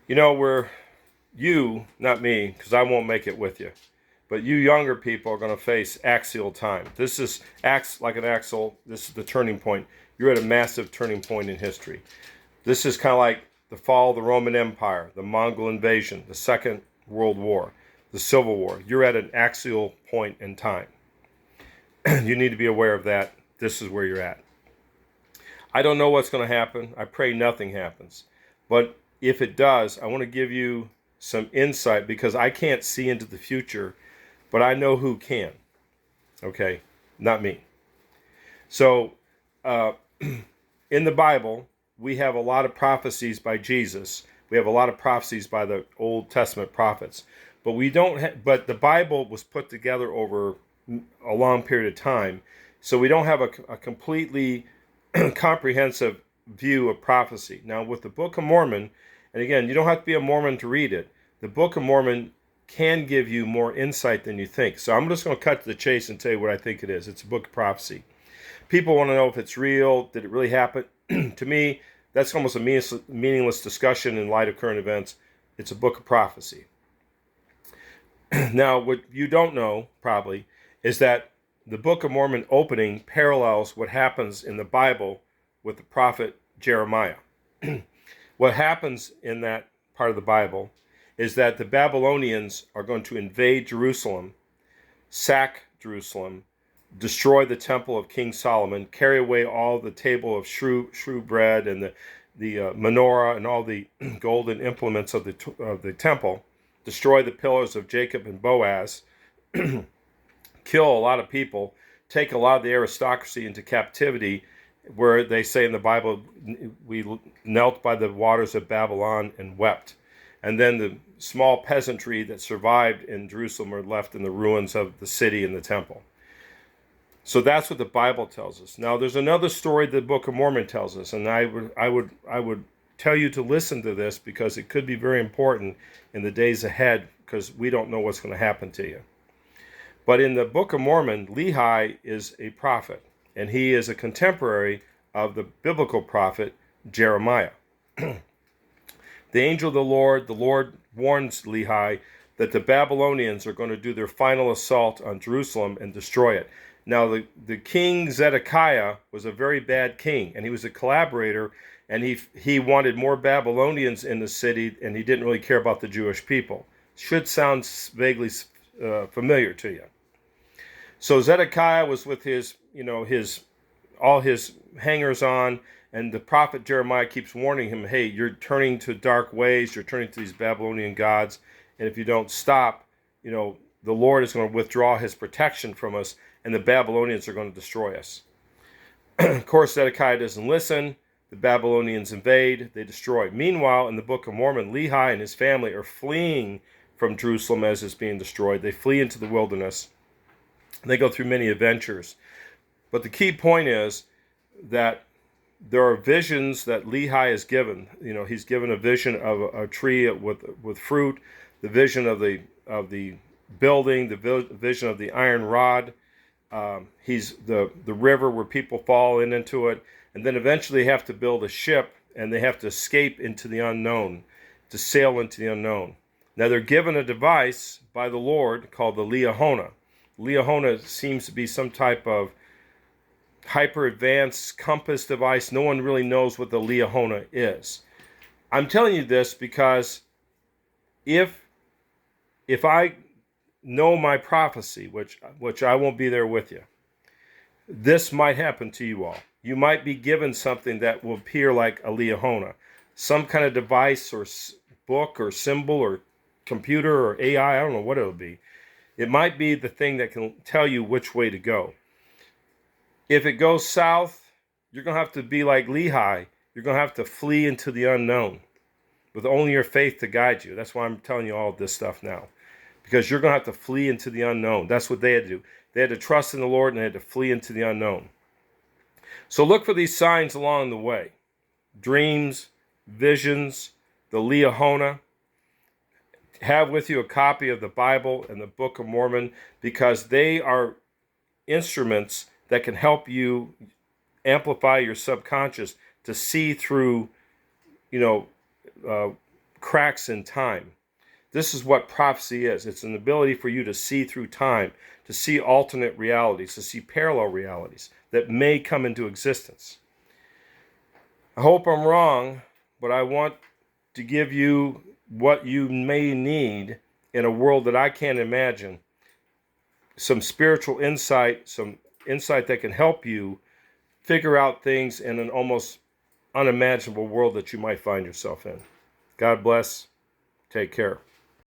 Not me, because I won't make it with you, but you younger people are going to face axial time. This is acts like an axle. This is the turning point. You're at a massive turning point in history. This is kind of like the fall of the Roman Empire, the Mongol invasion, the Second World War, the Civil War. You're at an axial point in time. You need to be aware of that. This is where you're at. I don't know what's going to happen. I pray nothing happens. But if it does, I want to give you some insight because I can't see into the future, but I know who can. Okay? Not me. So, in the Bible, we have a lot of prophecies by Jesus. We have a lot of prophecies by the Old Testament prophets. But we don't but the Bible was put together over a long period of time. So we don't have a completely comprehensive view of prophecy. Now, with the Book of Mormon, and again, you don't have to be a Mormon to read it. The Book of Mormon can give you more insight than you think. So I'm just going to cut to the chase and tell you what I think it is. It's a book of prophecy. People want to know if it's real. Did it really happen? To me, that's almost a meaningless discussion in light of current events. It's a book of prophecy. Now, what you don't know, probably, is that the Book of Mormon opening parallels what happens in the Bible with the prophet Jeremiah. What happens in that part of the Bible is that the Babylonians are going to invade Jerusalem, sack Jerusalem, destroy the temple of King Solomon, carry away all the table of shrew bread and the menorah and all the golden implements of the temple, destroy the pillars of Jacob and Boaz, kill a lot of people, take a lot of the aristocracy into captivity, where they say in the Bible, we knelt by the waters of Babylon and wept. And then the small peasantry that survived in Jerusalem are left in the ruins of the city and the temple. So that's what the Bible tells us. Now, there's another story the Book of Mormon tells us, and I would tell you to listen to this because it could be very important in the days ahead because we don't know what's going to happen to you. But in the Book of Mormon, Lehi is a prophet, and he is a contemporary of the biblical prophet Jeremiah. The angel of the Lord warns Lehi that the Babylonians are going to do their final assault on Jerusalem and destroy it. Now, the king Zedekiah was a very bad king, and he was a collaborator, and he wanted more Babylonians in the city, and he didn't really care about the Jewish people. Should sound vaguely familiar to you. So Zedekiah was with all his hangers on, and the prophet Jeremiah keeps warning him, hey, you're turning to dark ways, you're turning to these Babylonian gods, and if you don't stop, the Lord is going to withdraw his protection from us, and the Babylonians are going to destroy us. Of course, Zedekiah doesn't listen. The Babylonians invade, they destroy. Meanwhile, in the Book of Mormon, Lehi and his family are fleeing from Jerusalem as it's being destroyed. They flee into the wilderness. They go through many adventures. But the key point is that there are visions that Lehi is given. He's given a vision of a tree with fruit, the vision of the building, the vision of the iron rod. He's the river where people fall into it, and then eventually they have to build a ship and they have to escape into the unknown, to sail into the unknown. Now they're given a device by the Lord called the Liahona. Liahona seems to be some type of hyper-advanced compass device. No one really knows what the Liahona is. I'm telling you this because if I know my prophecy, which I won't be there with you, this might happen to you all. You might be given something that will appear like a Liahona, some kind of device or book or symbol or computer or AI. I don't know what it'll be. It might be the thing that can tell you which way to go. If it goes south, you're going to have to be like Lehi. You're going to have to flee into the unknown with only your faith to guide you. That's why I'm telling you all this stuff now. Because you're going to have to flee into the unknown. That's what they had to do. They had to trust in the Lord and they had to flee into the unknown. So look for these signs along the way. Dreams, visions, the Liahona. Have with you a copy of the Bible and the Book of Mormon because they are instruments that can help you amplify your subconscious to see through, cracks in time. This is what prophecy is. It's an ability for you to see through time, to see alternate realities, to see parallel realities that may come into existence. I hope I'm wrong, but I want to give you what you may need in a world that I can't imagine. Some spiritual insight, some insight that can help you figure out things in an almost unimaginable world that you might find yourself in. God bless. Take care.